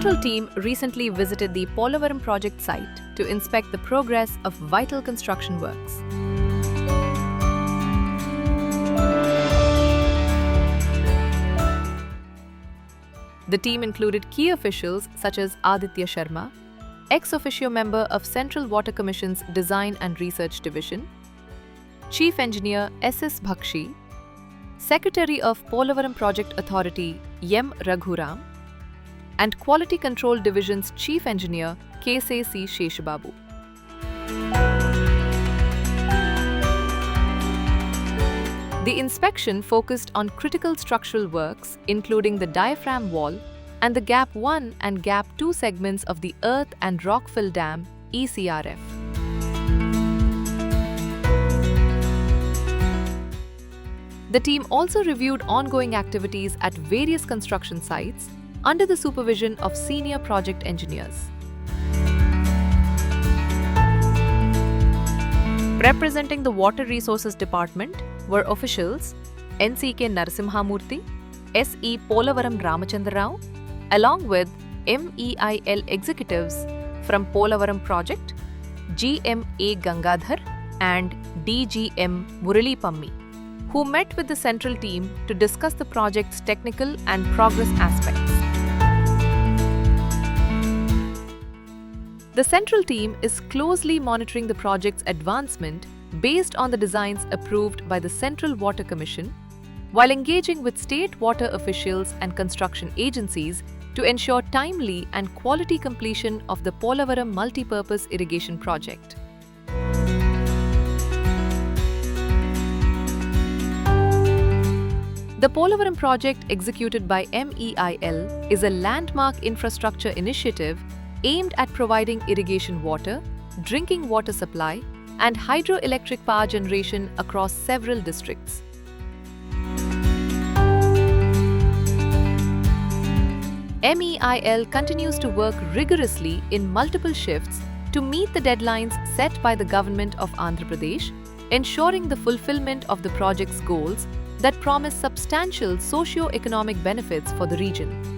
central team recently visited the Polavaram Project site to inspect the progress of vital construction works. The team included key officials such as Aditya Sharma, ex officio member of Central Water Commission's Design and Research Division, Chief Engineer S.S. Bhakshi, Secretary of Polavaram Project Authority M. Raghuram, and Quality Control Division's Chief Engineer K.C. Sheshababu. The inspection focused on critical structural works including the diaphragm wall and the Gap 1 and Gap 2 segments of the Earth and Rockfill Dam ECRF. The team also reviewed ongoing activities at various construction sites under the supervision of senior project engineers. Representing the Water Resources Department were officials N.C.K. Narasimhamurthy, S.E. Polavaram Ramachandra Rao, along with MEIL executives from Polavaram Project, G.M.A. Gangadhar and D.G.M. Murali Pammi, who met with the central team to discuss the project's technical and progress aspects. The central team is closely monitoring the project's advancement based on the designs approved by the Central Water Commission, while engaging with state water officials and construction agencies to ensure timely and quality completion of the Polavaram multipurpose irrigation project. The Polavaram project, executed by MEIL, is a landmark infrastructure initiative aimed at providing irrigation water, drinking water supply, and hydroelectric power generation across several districts. MEIL continues to work rigorously in multiple shifts to meet the deadlines set by the Government of Andhra Pradesh, ensuring the fulfillment of the project's goals that promise substantial socio-economic benefits for the region.